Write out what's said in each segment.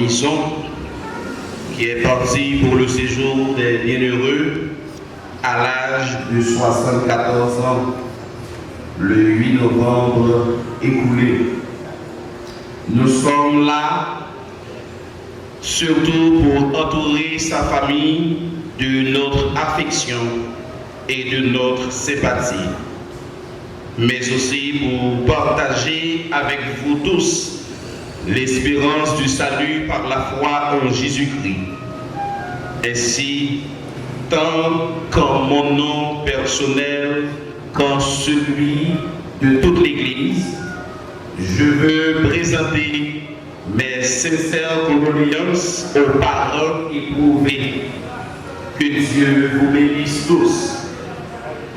Lisson, qui est parti pour le séjour des bienheureux à l'âge de 74 ans, le 8 novembre écoulé. Nous sommes là surtout pour entourer sa famille de notre affection et de notre sympathie, mais aussi pour partager avec vous tous l'espérance du salut par la foi en Jésus-Christ. Ainsi, tant qu'en mon nom personnel qu'en celui de toute l'Église, je veux présenter mes sincères condoléances aux parents éprouvés. Que Dieu vous bénisse tous.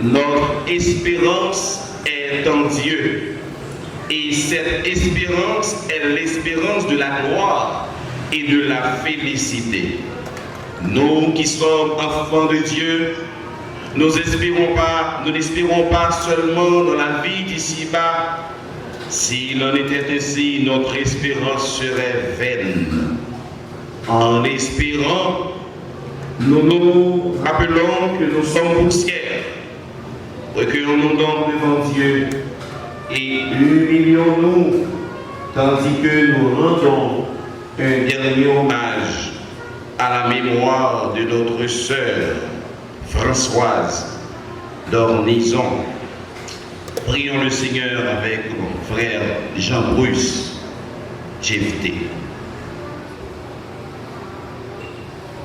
Notre espérance est en Dieu. Et cette espérance est l'espérance de la gloire et de la félicité. Nous qui sommes enfants de Dieu, nous n'espérons pas seulement dans la vie d'ici-bas. S'il en était ainsi, notre espérance serait vaine. En espérant, nous nous rappelons que nous sommes poussière. Recueillons-nous donc devant Dieu et humilions-nous, tandis que nous rendons un dernier hommage à la mémoire de notre sœur Françoise d'Ornison. Prions le Seigneur avec mon frère Jean-Bruce Jephté.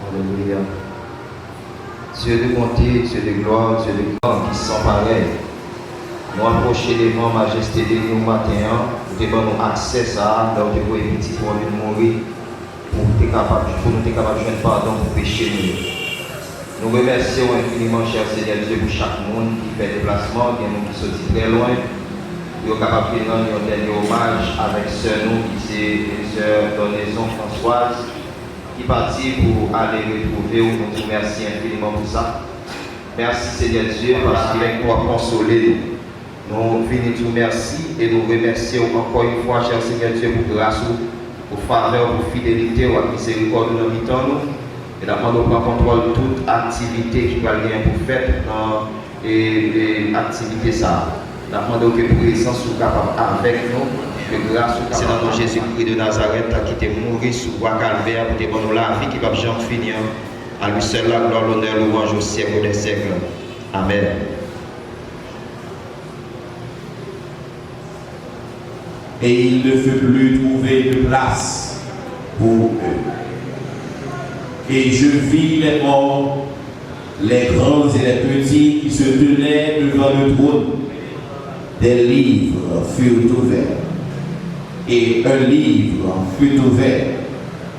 Alléluia. Dieu de bonté, Dieu de gloire, Dieu de grâce qui sont pareils. Nous approcher devant majesté de nous matin, nous devons accès à là où nous pouvons petit pour nous mourir, pour nous être capable de joindre pardon pour pécher nous. Nous remercions infiniment, cher Seigneur Dieu, pour chaque monde qui fait déplacement, bien nous qui sont très loin. Nous sommes capables de rendre un dernier hommage avec sœur nous qui est sœur Donaison Françoise, qui est partie pour aller retrouver. Nous vous remercions infiniment pour ça. Merci Seigneur Dieu, parce qu'il est nous à consoler. Nous venons tout merci et nous remercions encore une fois, cher Seigneur Dieu, pour grâce, pour faveur, pour fidélité, pour miséricorde dans le temps. Et d'abord, nous prenons contrôle de toute activité qui va bien pour faire dans l'activité ça. Nous que présence soit capable avec nous, que grâce c'est dans notre Jésus-Christ de Nazareth qui était mort sous bois calvaire pour te donner la vie qui va jamais finir. À lui seul la gloire, l'honneur, louange au siècle des siècles. Amen. Et il ne fut plus trouvé de place pour eux. Et je vis les morts, les grands et les petits qui se tenaient devant le trône. Des livres furent ouverts. Et un livre fut ouvert,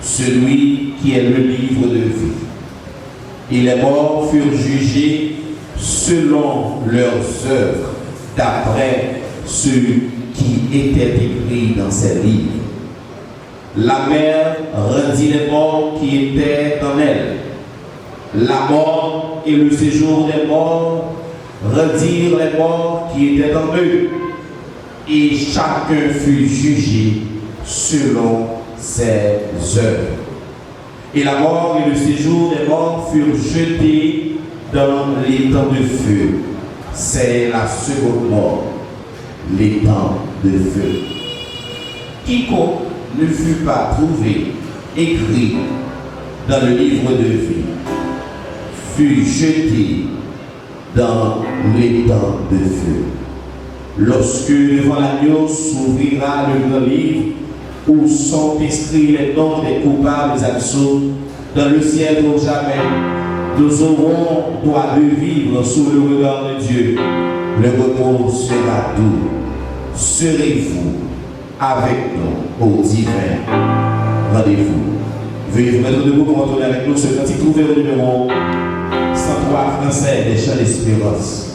celui qui est le livre de vie. Et les morts furent jugés selon leurs œuvres, d'après ce qui était écrit dans ces livres. La mer rendit les morts qui étaient en elle. La mort et le séjour des morts rendirent les morts qui étaient en eux. Et chacun fut jugé selon ses œuvres. Et la mort et le séjour des morts furent jetés dans l'étang de feu. C'est la seconde mort, l'étang de feu. Quiconque ne fut pas trouvé écrit dans le livre de vie fut jeté dans l'étang de feu. Lorsque devant l'agneau s'ouvrira le grand livre où sont inscrits les noms des coupables absous, dans le ciel pour jamais, nous aurons droit de vivre sous le regard de Dieu. Le repos sera doux. Serez-vous avec nous au divin rendez-vous? Veuillez vous mettre debout pour retourner avec nous ce cantique ouvert au numéro 103 français des Chants d'Espérance.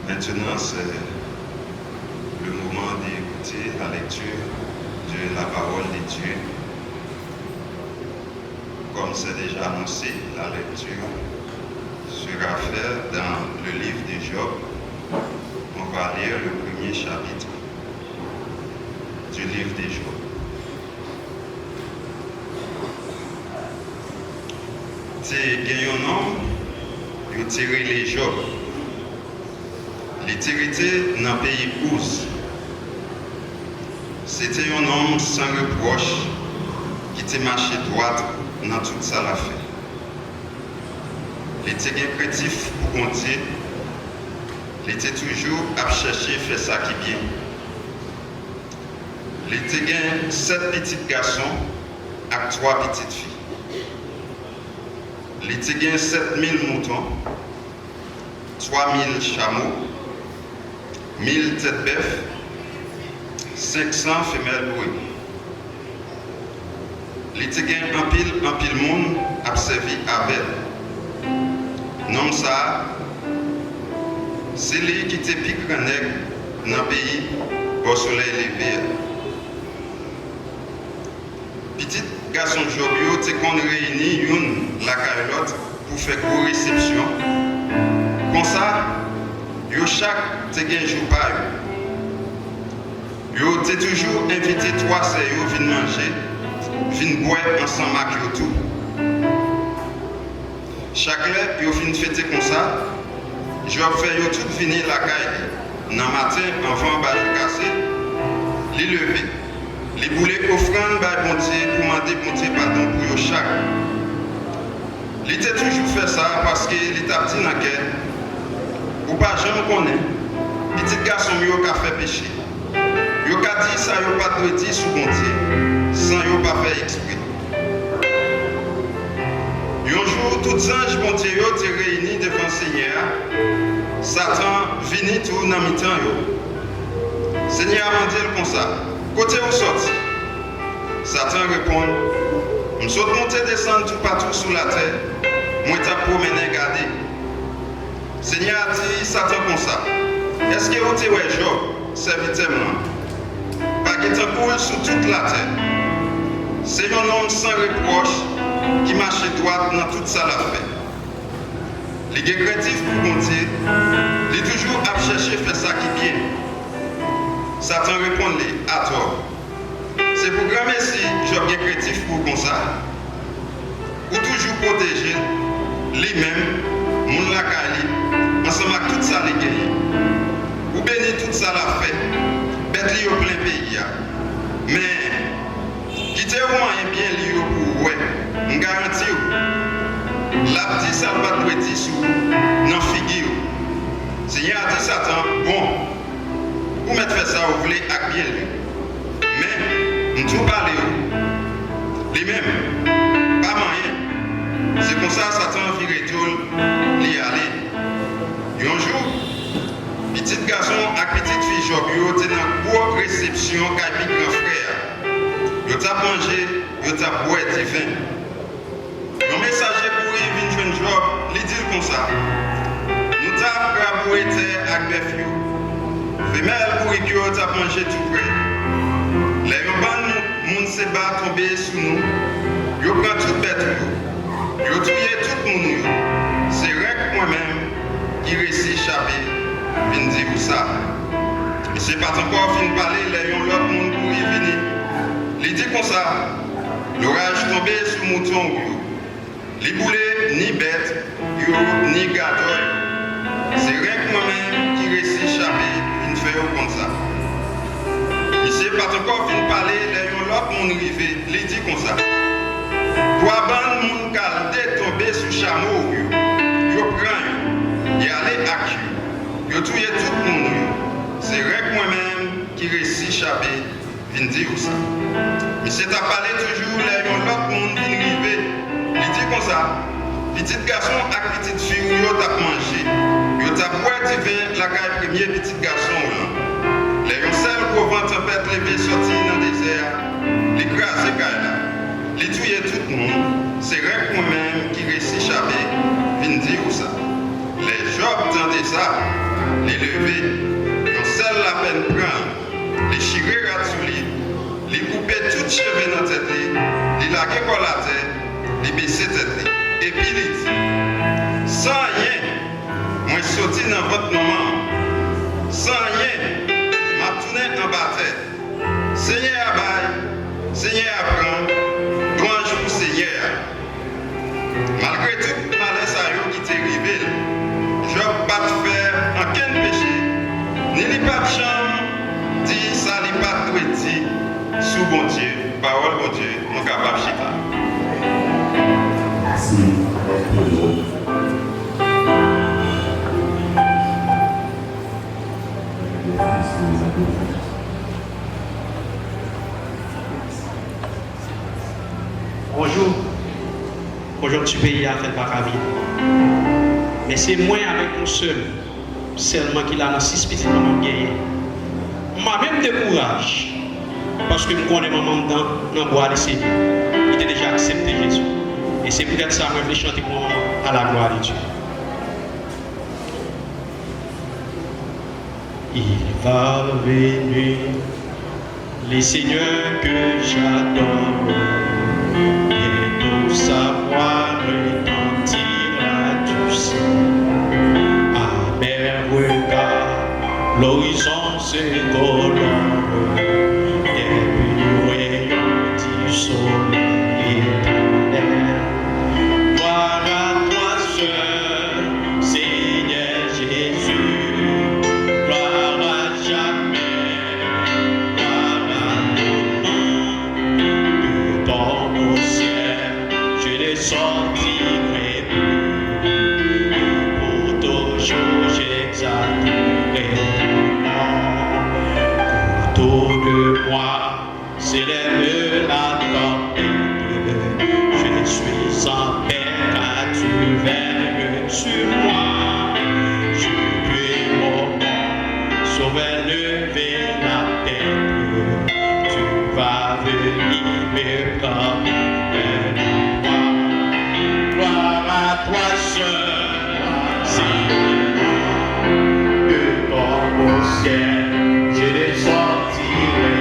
Maintenant, c'est le moment d'écouter la lecture de la parole de Dieu. Comme c'est déjà annoncé, la lecture sera faite dans le livre de Job. On va lire le premier chapitre du livre de Job. C'est un homme qui a tiré les Job. L'étérité dans le pays Ouz. C'était un homme sans reproche qui était marché droit dans tout ça la fait. Il était créatif pour compter. Il était toujours à chercher faire ça qui est bien. Il était 7 petits garçons et 3 petites filles. Il était 7000 moutons, 3000 chameaux, 1000 têtes bœufs, 500 femelles brunes. Il était un pile monde à servir Abel. Non ça, c'est lui qui était plus grand nègre dans le pays au soleil levé. Petit garçon Jobio, tu qu'on réunit une la carotte pour faire une réception. Comme ça, yo chaque te gen jour par yo te toujours invité toi c'est yo vinn manger, vinn boire ensemble avec yo tout. Chaque heure yo fin fêter comme ça, je vais faire yo tout venir la caille dans matin avant ba casser, li lever. Les boulets offrande par bon Dieu pour demander bon Dieu pardon pour eux chaque. Il était toujours fait ça parce qu'il était petit dans quel ou pas jamais connaît. Petit garçon yo ka fait péché. Yo ka dit ça yo pas doit dire sous bon Dieu sans yo pas faire exprès. Un jour tous les anges bon Dieu yo te réunis devant le Seigneur. Satan vini tout dans mi-temps yo. Seigneur a dit comme ça. Côté où sorti, Satan répond, je saute monter descendre tout partout sur la terre, moi t'as promené garder. Seigneur a dit Satan comme ça. Est-ce que vous êtes ouais Job, serviteur moi, pas qu'il te coule sur toute la terre. C'est un homme sans reproche qui marche droit dans toute ça la fait. Il est créatif pour mon Dieu, il est toujours à chercher faire ça qui est bien. répondre à toi. C'est pour grand merci, je bien créatif pour comme ça. Ou toujours protéger lui-même, mon la ensemble avec tout ça les gagner. Ou bénir tout ça la fait. Bête li au plein pays. Mais quitter au moyen bien li pour ouais. On garantit la petite ça va doit être sous non figure. Seigneur a dit Satan, bon, vous mettez fait ça, vous voulez avec bien lui. Mais, nous tout parler, lui-même, pas moyen. C'est comme ça Satan viré tout, l'y aller. Et un jour, petit garçon et petite fille Job, ils ont une grosse réception avec grand frère. Ils ont mangé, ils ont boire du vin. Le messager pour y venir Job, il dit comme ça. Nous avons graboué avec mes filles. Femelle pour y manger tout près. Les gens ne se pas tomber sous nous. Ils prennent toute bête. Ils tuent tout le monde. C'est vrai que moi-même qui réussit à échapper, je viens dire ça. Mais ce n'est pas encore fini de parler, les gens l'autre monde pour y venir. Il dit comme ça. L'orage tombé sur le mouton. Les boulets, ni bêtes, ni gâteaux. C'est rien que moi-même qui réussit à échapper, une feuille comme ça. Ici, pas encore fin de parler, les gens l'autre monde arrivé, il dit comme ça. Pour abandonner mon calde, tomber sous chameau, yo prend, y aller à qui, yo tuer tout le monde. C'est rien que moi-même qui réussit à échapper, viens dire ça. Mais c'est à parler toujours, les gens l'autre monde vient arriver, il dit comme ça. Petit garçon et petite fille, ils ont mangé. Ils ont boire du vin, la caille premier petit garçon. Les gens seuls pour vent tempête levé sorti dans le désert. Les grâces et là. Les tuer tout le monde. C'est rien que moi-même qui réussit à échapper. Viens dire ça. Les jobs tendaient ça. Les lever. Ils ont seul la peine prendre. Les chirer à tout lit. Les couper toutes les cheveux dans la tête. Les laquer par la tête. Les baisser tête. Et puis il dit, sans rien, moi je sorti dans votre maman, sans rien, m'a tourné en bataille. Seigneur abaye, Seigneur apprend, louange pour Seigneur. Malgré tout le malaise qui t'est arrivé, je ne vais pas te faire aucun péché, ni les pas de chambre, dit ça, les pas de dit, sous bon Dieu, parole bon Dieu, mon capable chita. Bonjour. Aujourd'hui, le pays a fait pas qu'à vivre. Mais c'est moi avec mon seul, seulement qu'il a dans 6 petits mamans gagné. M'a même décourage. Parce que je connais maman dans le bois de Seigneur. Il a déjà accepté Jésus. Et c'est peut-être ça que je vais chanter pour maman à la gloire de Dieu. Il va venir, les seigneurs que j'adore, et tout savoir retentira du ciel. À mes regards, l'horizon se colore, et le rayon du soleil éternel. Gloire à toi seul, Seigneur Jésus. Sortirai pour toujours j'exalterai ton nom. Autour de moi s'élève la tempête. Je suis en paix car tu veilles sur moi. Je puis mon sauver, lever la tête. Tu vas venir me prendre. Toi seul, Seigneur, de ton beau ciel, je les sortirai,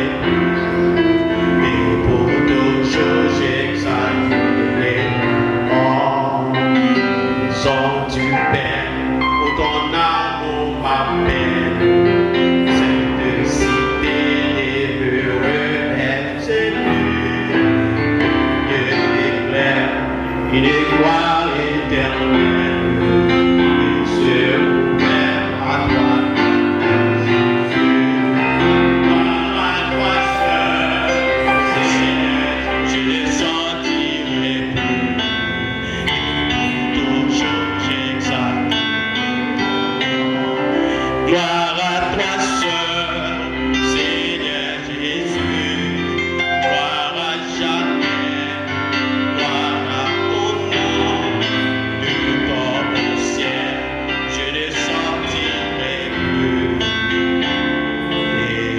et pour toujours j'exalterai. Oh, son du Père, où ton amour m'appelle, c'est de citer Gloire à toi seul, Seigneur Jésus. Gloire à jamais. Gloire au nom du corps au ciel. Je ne sentirai plus. Et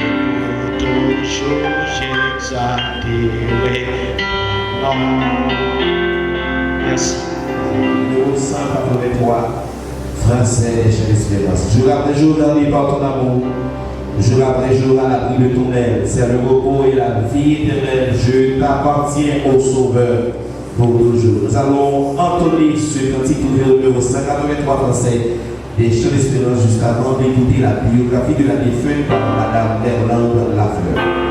pour toujours j'exalterai. Non. Merci. Numéro 183, Français et chers espérances. Jour après jour, dans par ton amour, jour après jour, à l'abri de ton aile, c'est le repos et la vie éternelle. Je t'appartiens au Sauveur pour toujours. Nous allons entonner ce cantique numéro 183 Français des chants d'espérance juste avant d'écouter la biographie de la défunte par Madame Berlande Lafleur.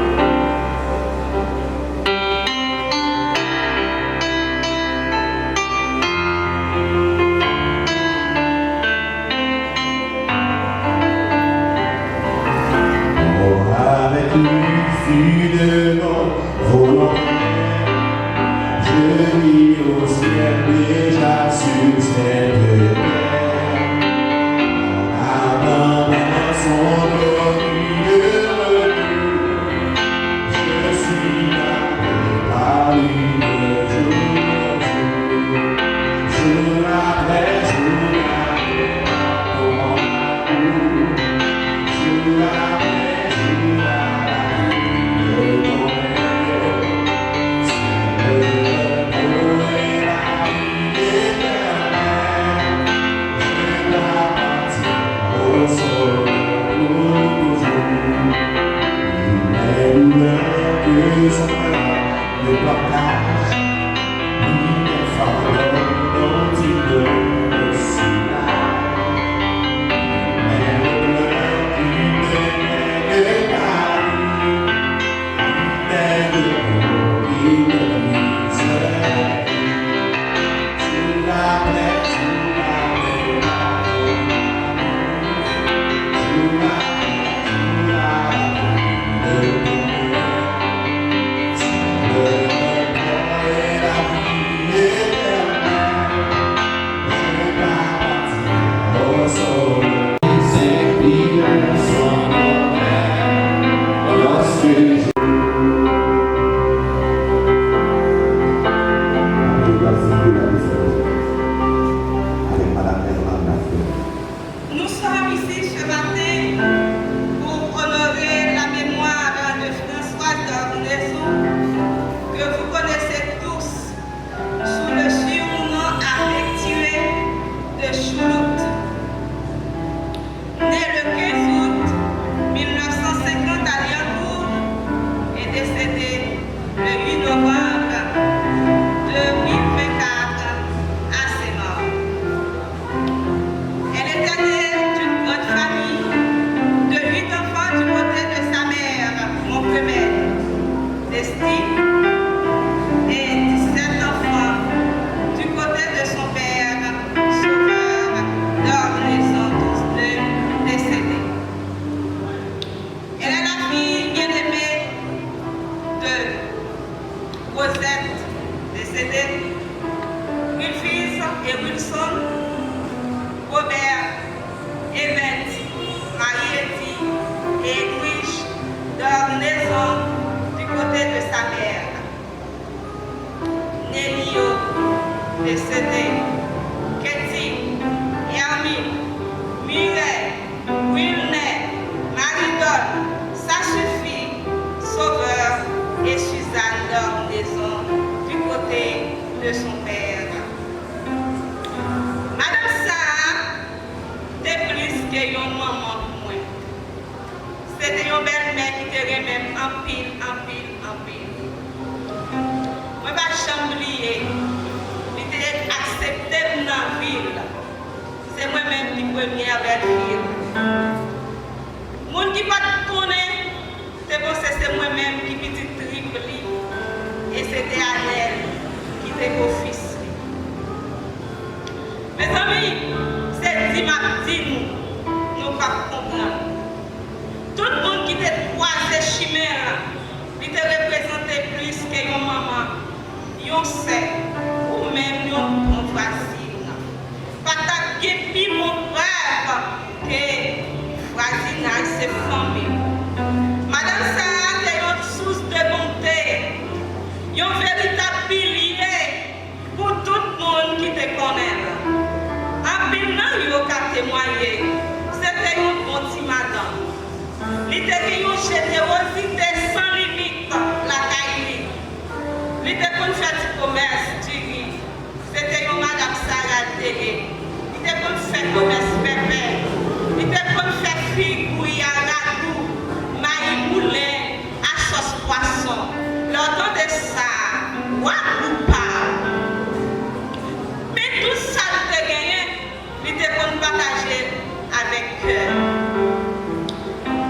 cœur.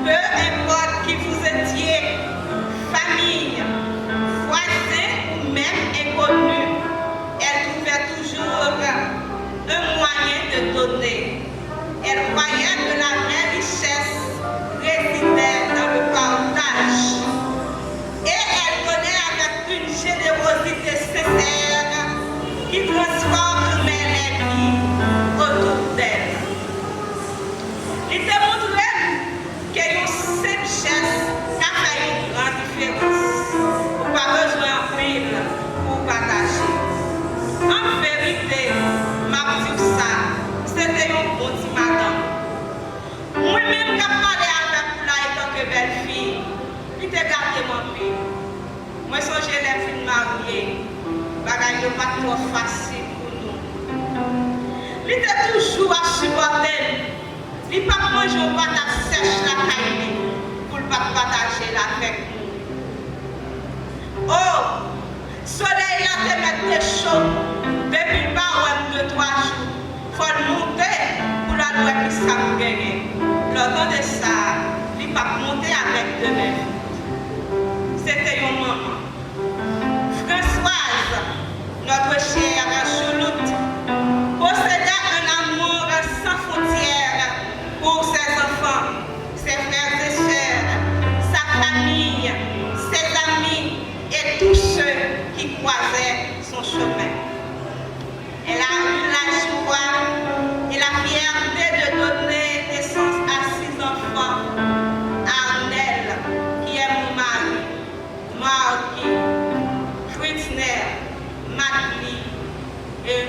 Peu importe qui vous étiez, famille, voisins ou même inconnus, elle trouvait toujours un moyen de donner. Elle croyait que la vraie richesse résidait dans le partage. Et elle donnait avec une générosité sincère qui transforme les vies autour d'elle. Il te montre qu'il y a une simple geste qui a fait une grande différence. Vous n'avez pas besoin de pile pour partager. En vérité, ma petite ça, c'était un bon petit madame. Moi-même, quand je parlais avec vous là, étant que belle fille, il te gardé mon pays. Moi, je songeais les filles mariées. Bagaille n'est pas trop facile pour nous. Il était toujours à supporter. Il ne peut pas manger au patate sèche la caille pour ne pas partager avec nous. Oh, soleil là te mettre chaud. Depuis le bas, 2-3 jours. Il faut monter pour la loi qui ça pour gagner. Lors de ça, il ne peut pas monter avec deux mêmes. C'était une maman. Françoise, notre chère chouloute, possédait un amour sans frontières pour ses enfants, ses frères et sœurs, sa famille, ses amis et tous ceux qui croisaient son chemin. Elle a eu la joie et la fierté de donner naissance à 6 enfants. Arnel, qui est mon mari, Marquis, Fritzner, Magli et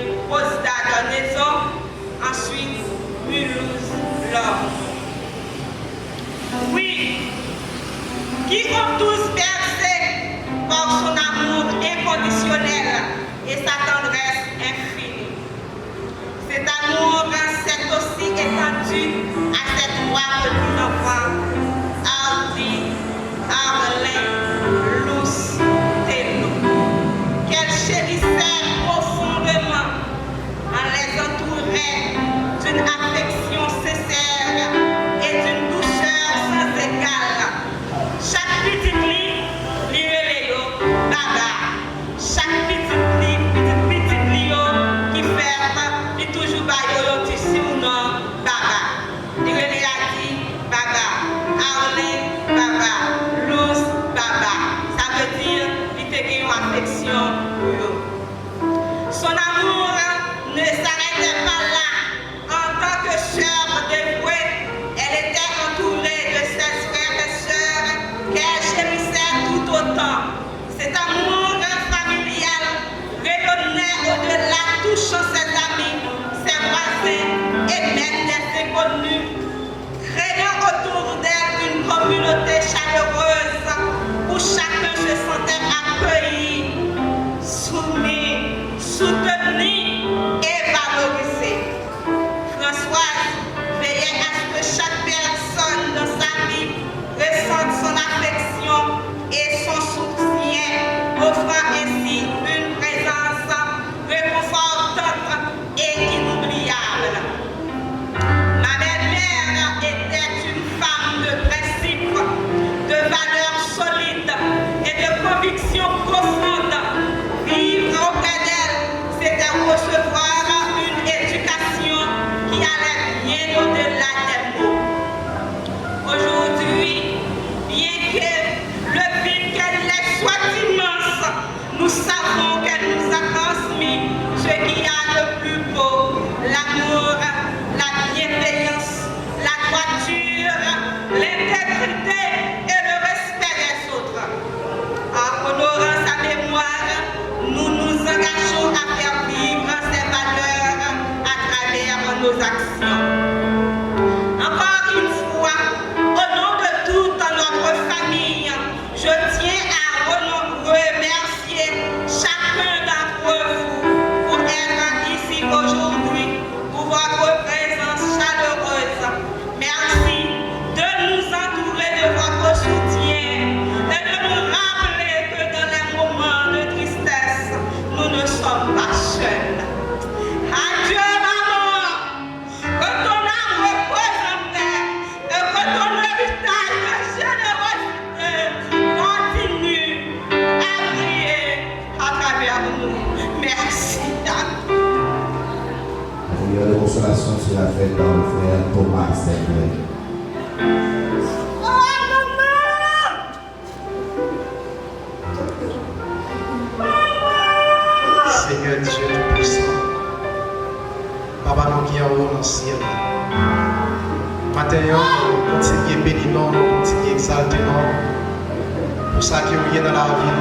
continuer bénir nous, continuer exalter nous. Pour ça qui est dans la vie,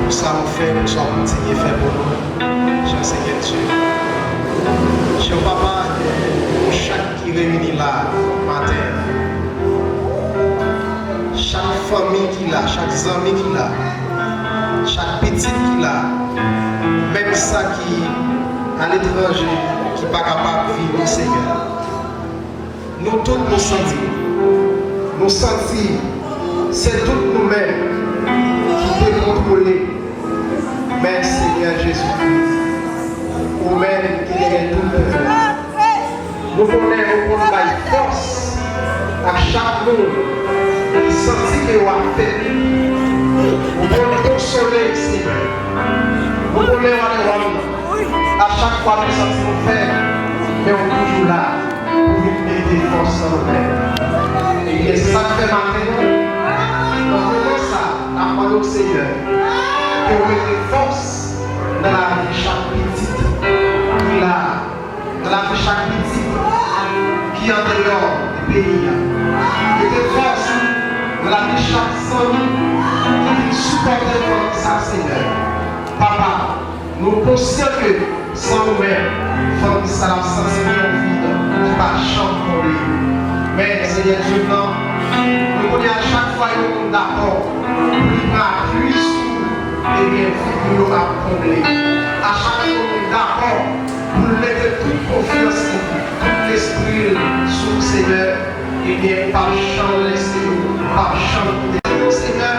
pour ça nous fait, pour ça continuer à faire pour nous. Cher Seigneur Dieu. Cher Papa, pour chaque qui réunit là matin, chaque famille qui l'a, chaque ami qui l'a, chaque petite qui l'a, même ça qui à l'étranger, qui n'est pas capable de vivre, Seigneur. Nous tous nous sentis, c'est tous nous-mêmes qui peut contrôler. Mais Seigneur Jésus-Christ, nous-mêmes qui est tout le monde. Nous connaissons pour nous force à chaque monde qui sentit que nous avons fait. Nous pouvons consoler, Seigneur. Nous pouvons à chaque fois que nous sentons faire, mais on est toujours là pour nous aider force à nous-mêmes. Et c'est ça que fait maintenant. Nous ça, la parole au Seigneur, que vous mettez force dans la vie de chaque petite qui là, dans la vie de chaque petite qui est en dehors du pays. Mettez force dans la vie de chaque famille qui supporte ça, Seigneur. Papa, nous sommes conscients que sans nous-mêmes, famille ça l'a senti vide, qui va chanter pour lui. Mais Seigneur Dieu, nous connaissons à chaque fois que nous sommes d'accord, nous appuie sur et bien nous nous combler. À chaque fois que nous sommes d'accord, pour mettre toute confiance en vous, tout l'esprit sur le Seigneur, et bien par chant l'esprit, par chant de Seigneur,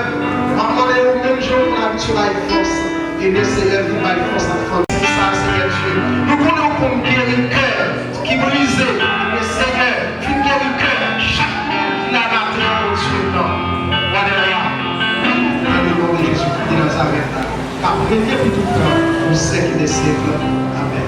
encore les mêmes jours pour l'habitude à une force, et bien Seigneur, vous m'avez force à faire ça, Seigneur Dieu. Nous connaissons comme guérir le cœur qui brisait, mais Seigneur, tu guéris le cœur, chaque monde qui l'a battu en Dieu, non. Alléluia. Dans le nom de Jésus-Christ de Nazareth, par premier pour tout le temps, au siècle des siècles. Amen.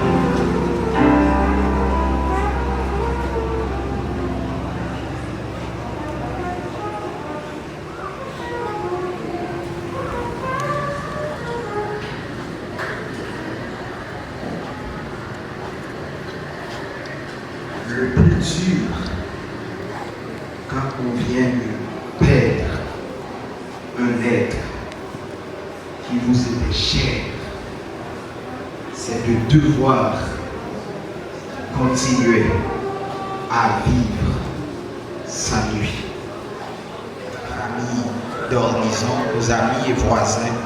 Le plus dur quand on vient de perdre un être qui vous était cher, c'est de devoir continuer à vivre sa nuit. Famille d'Ornison, aux amis et voisins,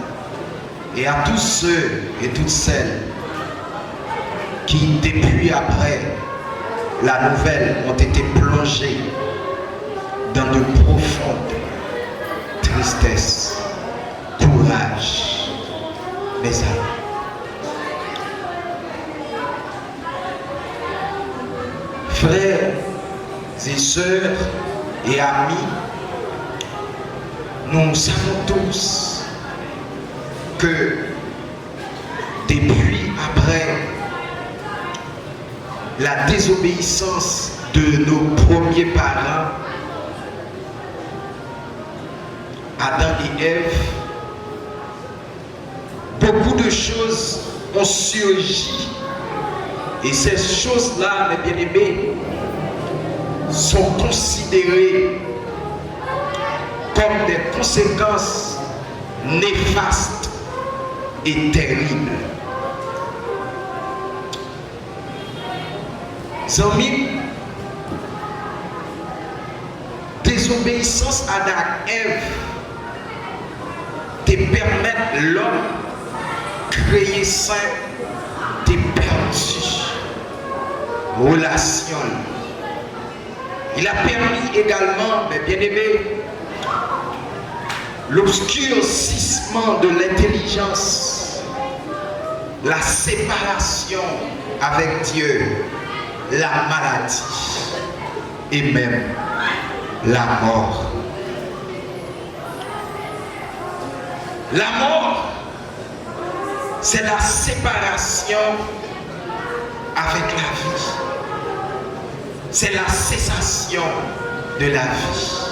et à tous ceux et toutes celles qui, depuis après la nouvelle, ont été plongés dans de profondes tristesses. Courage, mes amis. Frères et sœurs et amis, nous savons tous que depuis après la désobéissance de nos premiers parents, Adam et Ève, beaucoup de choses ont surgi. Et ces choses-là, mes bien-aimés, sont considérées comme des conséquences néfastes et terribles. Amis, désobéissance à Adam et Ève te permettre l'homme créer saint, te perdu relation. Il a permis également, mes bien-aimés, l'obscurcissement de l'intelligence, la séparation avec Dieu, la maladie et même la mort. La mort, c'est la séparation avec la vie. C'est la cessation de la vie.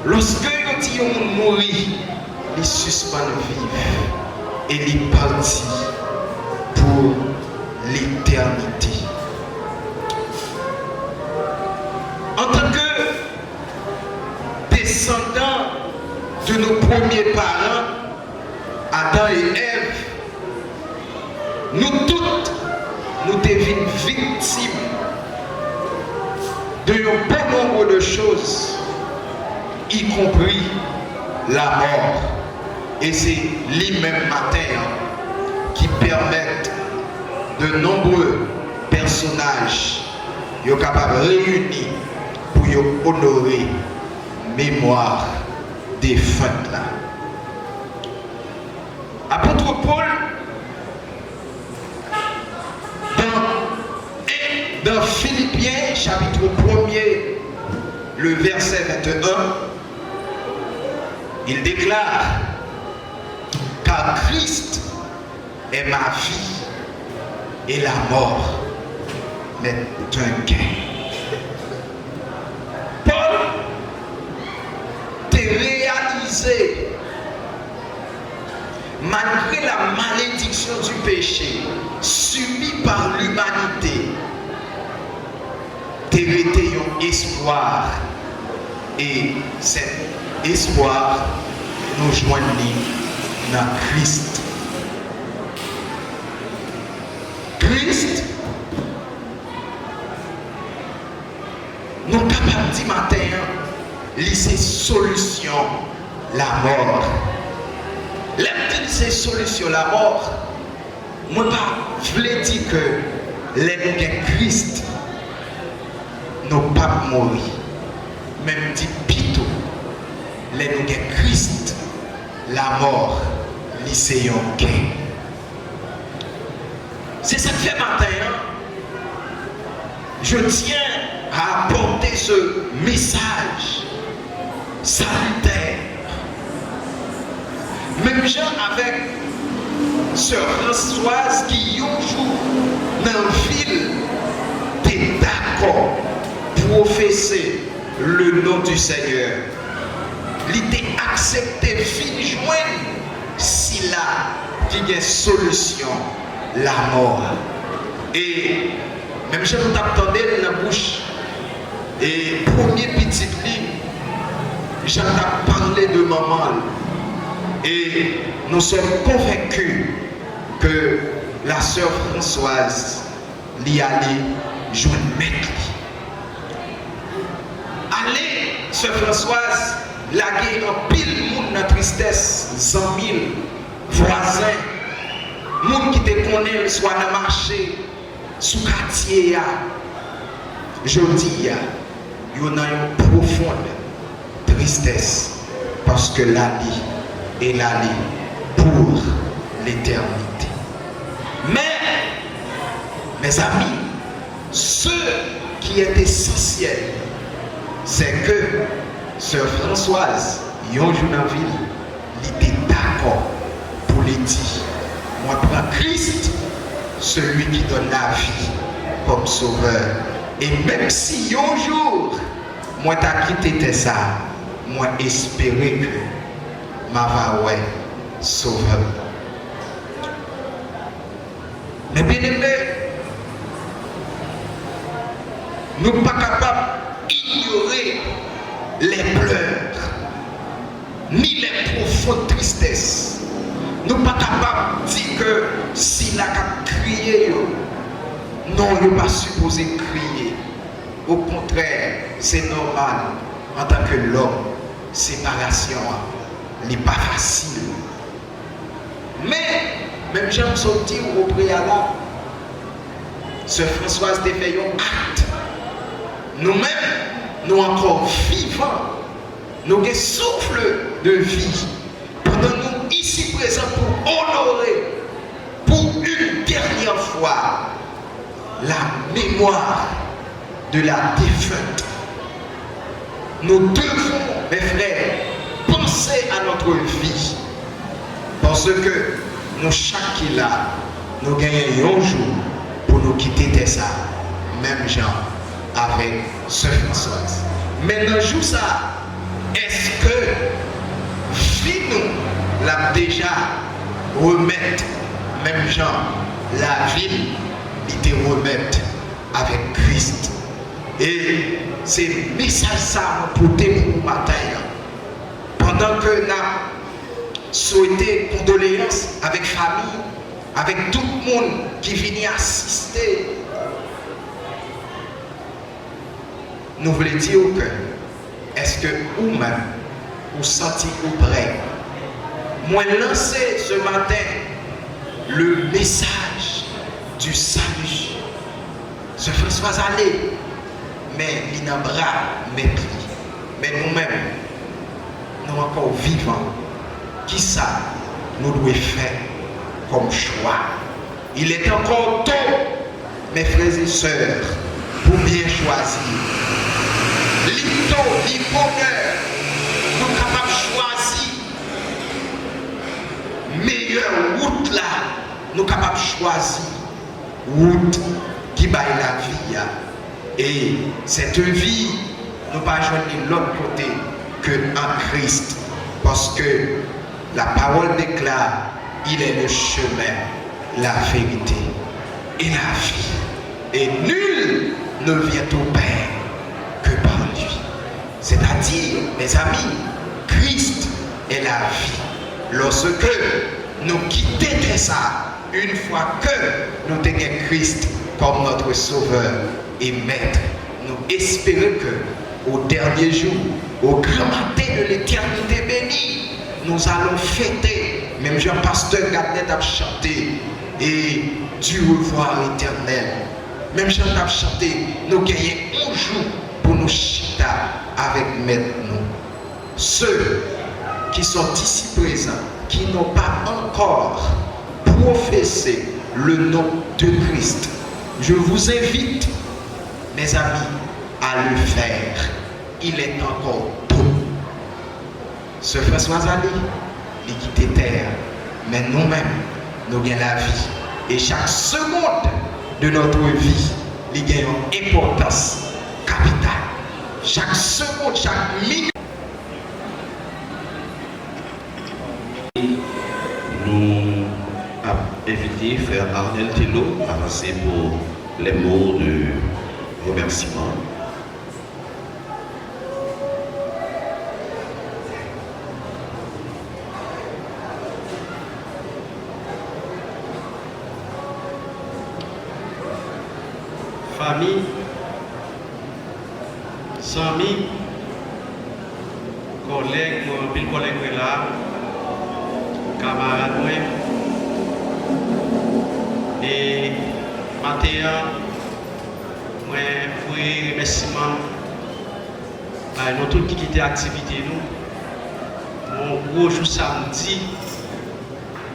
Lorsque nous disons mourir, il suspend vivre et il partit pour l'éternité. Entre descendants de nos premiers parents, Adam et Ève, nous toutes, nous devenons victimes de un bon nombre de choses, y compris la mort. Et c'est lui-même matin qui permettent de nombreux personnages capables de réunir pour honorer mémoire défunte là. Apôtre Paul, dans Philippiens chapitre 1er, le verset 21, il déclare: car Christ est ma vie et la mort m'est un gain. Paul t'a réalisé, malgré la malédiction du péché subie par l'humanité, t'as été un espoir, et cet espoir nous joignit dans Christ. Christ, nous sommes capables de dire matin, c'est solution la mort. C'est solution la mort. Moi, je veux dire que les Christ, nous ne pas mourir. Même dit pito, les Christ, la mort, c'est un gain. C'est ça que fait matin. Je tiens à apporter ce message salutaire. Même gens avec sœur Françoise qui un jour dans la ville était d'accord pour professer le nom du Seigneur. Il était accepté, fin joindre si là il y a une solution, la mort. Et même si nous attendons dans la bouche, et premier petit livre, j'en ai parlé de maman. Et nous sommes convaincus que la sœur Françoise l'y allait jouer maître. Allez, sœur Françoise, laguer en pile monde dans la tristesse, 100 000 voisins, monde qui te connaît, soit dans le marché, sous quartier, je dis, il y a une profonde tristesse parce que la vie est la vie pour l'éternité. Mais, mes amis, ce qui est essentiel, c'est que sœur Françoise, un jour dans la ville, il était d'accord pour les dire, moi prends Christ, celui qui donne la vie comme sauveur. Et même si un jour, moi t'as quitté ça, moi espérer que ma va ouais sauveur. Mais bien aimé, nous ne sommes pas capables d'ignorer les pleurs, ni les profondes tristesses. Nous ne sommes pas capables de dire que s'il a crié, non, il n'est pas supposé crier. Au contraire, c'est normal. En tant que l'homme, séparation n'est pas facile. Mais, même si on sortit au préalable, sœur Françoise a fait un acte. Nous-mêmes, nous encore vivants, nous avons souffle de vie. Pendant nous ici présents pour honorer, pour une dernière fois, la mémoire de la défunte. Nous devons, mes frères, penser à notre vie. Parce que nous, chaque là, nous gagnons un jour pour nous quitter de ça. Même gens avec ce Françoise. Mais dans le jour ça, est-ce que nous l'a déjà remettre, même gens, la ville, il te remettre avec Christ. Et c'est message ça pour pour matin. pendant que n'a souhaité condoléances avec famille, avec tout le monde qui vient assister, nous voulons dire que est-ce que vous-même vous sentez prêt? Moi lancer ce matin le message du salut. Ce François allé, mais il n'a bras mépris. Mais nous-mêmes, nous encore vivants. Qui ça nous devons faire comme choix? Il est encore tôt, mes frères et sœurs, pour bien choisir. L'ito, l'hypogeur, nous sommes capables de choisir. Meilleure route là, nous sommes capables de choisir. Route qui baille la vie. Et cette vie, nous ne pas joindre l'autre côté que en Christ. Parce que la parole déclare, il est le chemin, la vérité et la vie. Et nul ne vient au Père que par lui. C'est-à-dire, mes amis, Christ est la vie. Lorsque nous quittons ça, une fois que nous tenons Christ comme notre sauveur et maître, nous espérons que au dernier jour, au grand matin de l'éternité bénie, nous allons fêter, même Jean-Pasteur Gardner a chanté, et du revoir éternel. Même Jean a chanté, nous gagnons un jour pour nous chita avec maître nous. Ceux qui sont ici présents, qui n'ont pas encore professé le nom de Christ, je vous invite, mes amis, à le faire. Il est encore tôt. Ce François Ali, il quitte terre, mais nous-mêmes, nous gagnons la vie. Et chaque seconde de notre vie, il gagne une importance capitale. Chaque seconde, chaque minute. Nous avons invité Frère Arnel Tilo à passer pour les mots de remerciement. Famille, amis, collègues, mon collègue là, camarades, et matin, moi, pour remerciement à nous tous qui quittent l'activité, mon gros jour samedi,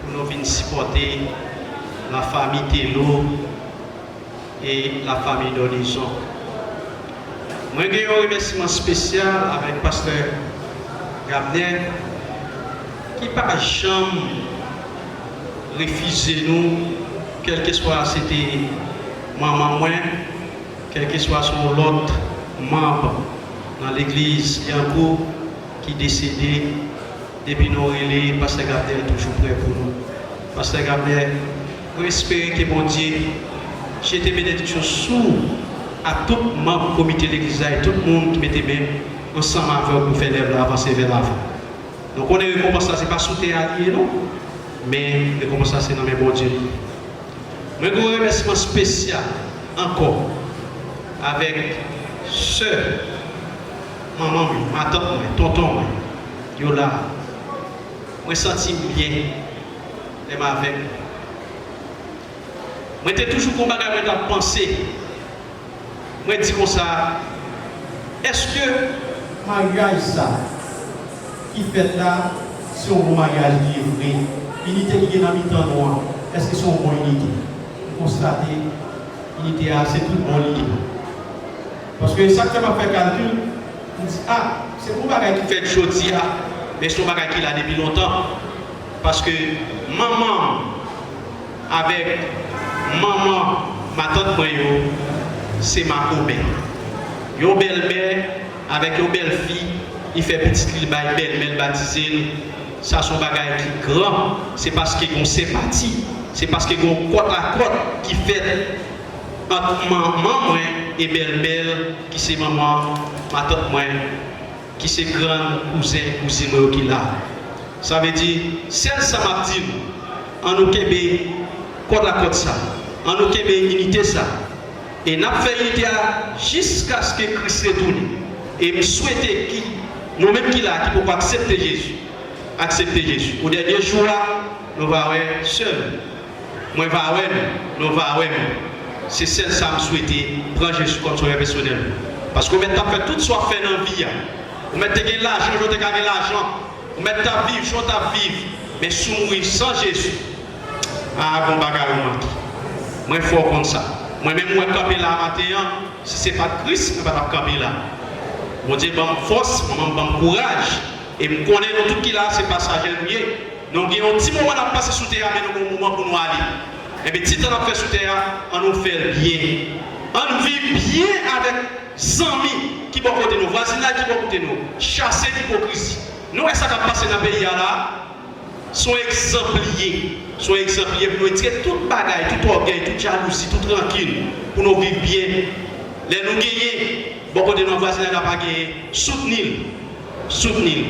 pour nous venir supporter la famille Telo et la famille d'Horizon. Moi, j'ai un remerciement spécial avec Pasteur Gabriel qui n'a jamais refusé nous, quel que soit c'était maman moi, quel que soit son autre membre dans l'église Yanko qui est décédé depuis nos relais. Pasteur Gabriel est toujours prêt pour nous. Pasteur Gabriel, nous espérons que bon Dieu, j'ai été bénédiction sous à tout membre du comité de l'église et tout le monde qui mettait bien ensemble avec nous faire l'œuvre avancer vers l'avant. Donc on est récompensé, ce n'est pas sous allié, non, mais récompensé c'est dans mes bon Dieu. Mais un remerciement spécial encore avec soeur, maman, ma tante, tonton, yo là. Moi senti bien, elle m'a avec. Moi j'étais toujours comme bagarre de penser. Moi dis comme ça, est-ce que mariage ça qui fait là, c'est un bon mariage qui est vrai, unité qui est dans le temps noir, est-ce que c'est une bonne unité? Vous constatez, unité c'est tout bon lié. Parce que ça que m'a fait calcul, on dit ah, c'est un bagage qui fait aujourd'hui, mais c'est un bagage qui l'a depuis longtemps. Parce que maman avec maman, ma tante moyo, c'est ma commère. Une belle-mère avec une belle-fille, il fait petite fille, belle-mère baptisée. Ça, son bagage qui est grand, c'est parce qu'il y a une sympathie. C'est parce qu'il y a une côte à côte qui fait entre maman et belle-mère, qui c'est maman, ma tante, qui c'est grand cousin, cousine qui là. Ça veut dire, celle ça m'a dit, en nous Québec, quoi la côte ça, en nous Québec, unité ça. Et n'a fait unité jusqu'à ce que Christ retourne. Et me souhaiter qui, nous-mêmes qui là, qui pouvons accepter Jésus. Accepter Jésus. Au dernier jour là, nous allons voir seul. Moi, je vais voir, nous allons voir. C'est celle ça me souhaiter prendre Jésus comme son personnel. Parce que vous mettez fait tout ce qu'on fait dans la vie. Vous mettez l'argent, vous mettez l'argent. Vous mettez ta vie, je ta vivre. Mais si vous mourrez sans Jésus, ah, bon bagarre, moi, il faut comme ça. Moi-même, je vais camper là matin. Si ce n'est pas Christ, je ne vais pas camper là. Mon Dieu, bon force, bon courage. Et je connais tout qui là, c'est passager. Nous avons un petit moment à passer sous terre, mais nous avons un moment pour nous aller. Et bien, si on a fait sous terre, on nous fait bien. On vit bien avec 100 000 qui vont côté nous, voisins qui vont côté nous, chasser l'hypocrisie. Nous, est-ce qu'on a passé dans le pays là? Sont exempliers. Sont exempliers pour nous tirer toute bagaille, tout orgueil, toute jalousie, tout tranquille, pour nous vivre bien. Les nous gagner, beaucoup de nos voisins n'ont pas gagné. Soutenir.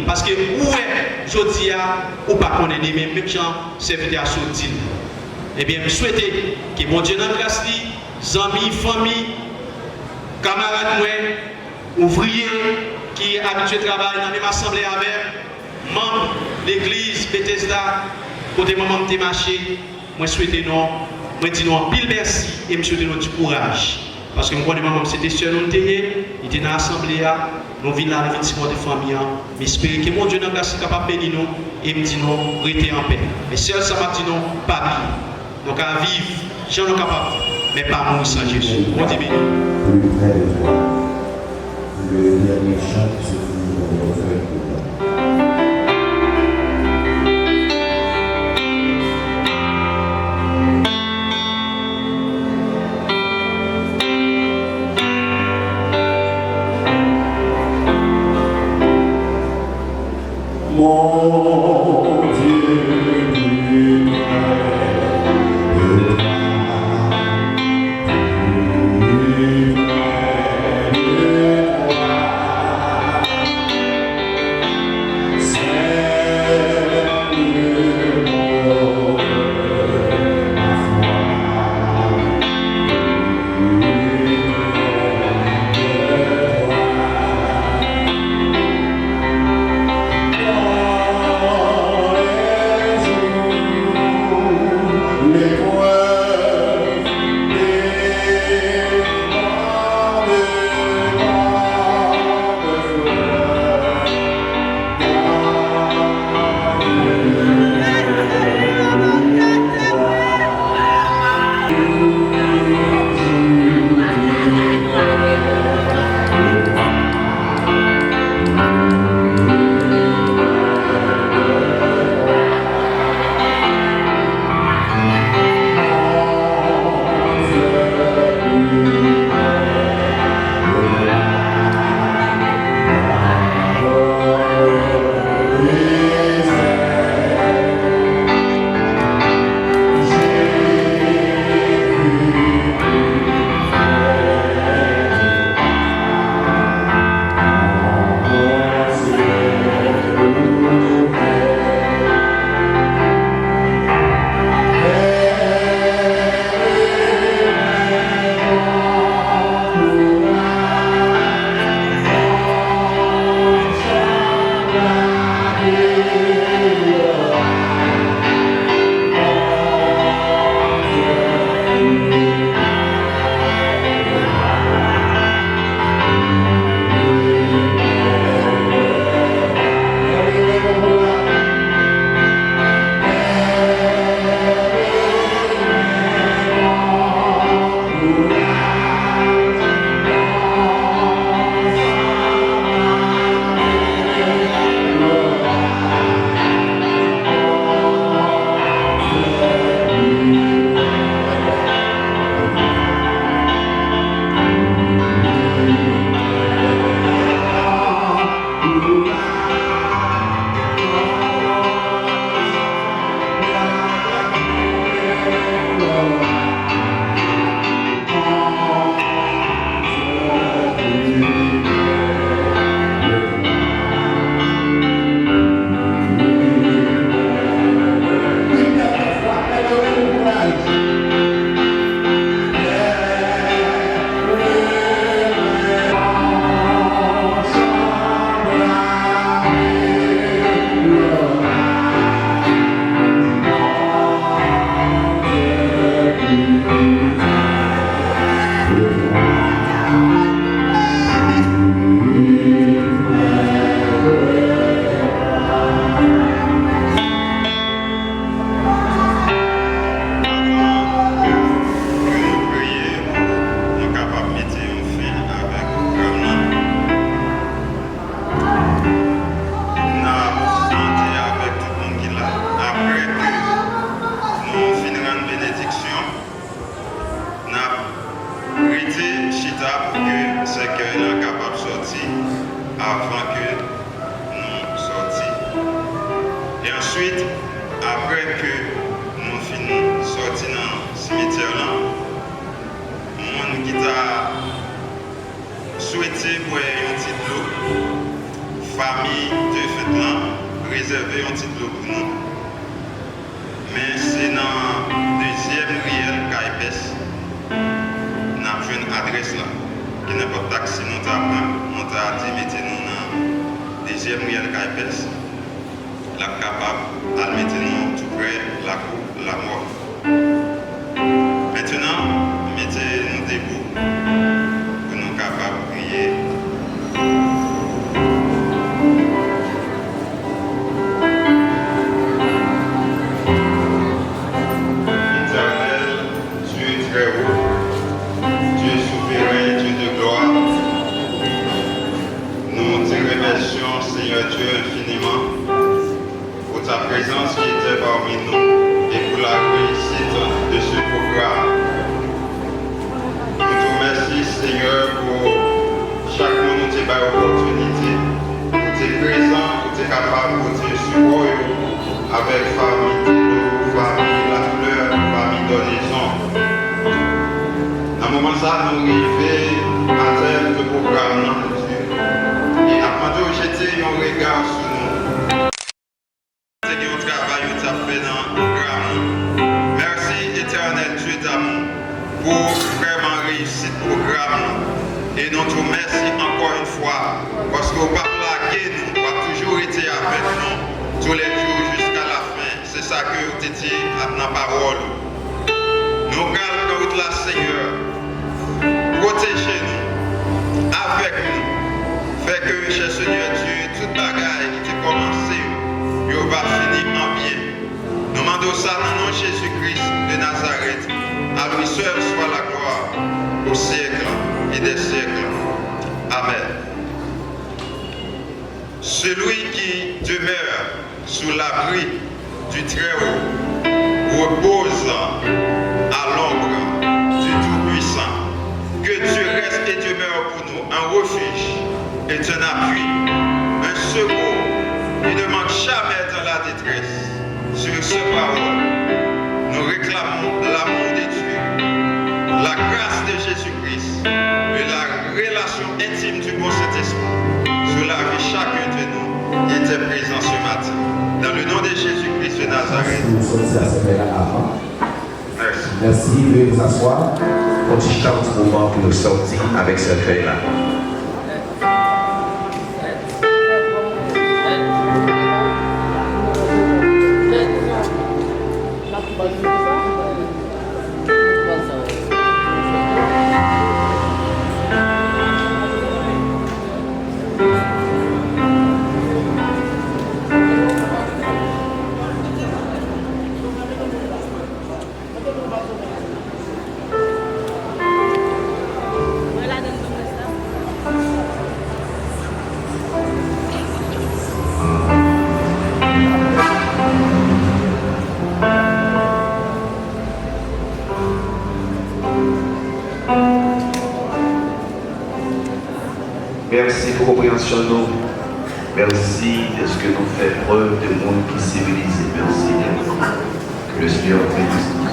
Parce que où est, je dis, ou pas qu'on est des mêmes gens, c'est à soutenir. Eh bien, je souhaite que mon Dieu dans grâce, amis, famille, camarades, ouvriers qui sont habitués à travailler dans la même assemblée avec, membres de l'église Bethesda, côté maman de marché, moi souhaite non, moi dis non, pile merci et je souhaite du courage. Parce que moi, maman, c'était seul, il était dans l'assemblée, nous vivons là, effectivement, des familles, mais j'espère que mon Dieu dans grâce est capable de bénir nous et me dit non, restez en paix. Mais seul ça m'a dit non, pas bien. Donc à vivre, j'en ai capable, mais pas mourir sans Jésus. Bon Dieu béni. Plus près de toi, le dernier chant qui se trouve dans le refrain de mon Dieu plus près de toi. avant que nous sortions. Et ensuite, après que nous finissons sortir dans le cimetière, nous avons souhaité pour un petit lot, famille de fête réserver un petit lot pour nous. Mais c'est dans le deuxième riel Caipes, nous avons une adresse là, qui n'est pas taxi, nous avons dit mettez-nous dans le deuxième riel Caipes, la capable de mettez-nous tout près la cour, la mort. Maintenant, mettez-nous debout pour nous capables de prier. Éternel, Dieu très haut, Dieu souverain, Dieu de gloire, nous te remercions, Seigneur Dieu, infiniment pour ta présence qui était parmi nous et pour la réussite de ce programme. Nous te remercions, Seigneur, pour chaque monde nous t'es opportunité, pour t'es présent, pour t'es capable, pour t'es support avec famille, la fleur, famille d'horizon. Dans le moment ça, nous arrivons à terme de programme, et après de jeter un regard sur nous. C'est que le travail que tu as fait dans le programme. Merci éternel Dieu d'amour pour vraiment réussir le programme. Et nous te remercions encore une fois parce qu'au pas plaqué, nous avons toujours été avec nous tous les jours jusqu'à la fin. C'est ça que vous avez dit dans la parole. Nous gardons route là, Seigneur. Protégez-nous avec nous. Fait que, cher Seigneur Dieu, toute bagaille qui a commencé, il va finir en bien. Nous demandons ça dans le nom de Jésus-Christ de Nazareth. À lui seul soit la gloire au siècle et des siècles. Amen. Celui qui demeure sous l'abri du Très-Haut repose à l'ombre du Tout-Puissant. Que Dieu reste et demeure pour nous un refuge et un appui, un secours qui ne manque jamais dans la détresse. Sur ce parole, nous réclamons l'amour de Dieu, la grâce de Jésus-Christ et la relation intime du bon Saint-Esprit sur la vie chacun de nous était présent ce matin. Dans le nom de Jésus-Christ de Nazareth. Merci. Merci, veuillez vous asseoir. On dit un petit moment pour nous sortir avec cette feuille-là. Merci pour compréhension nous. Merci de ce que nous fait preuve de monde qui civilisé. Merci. Que le Seigneur bénisse.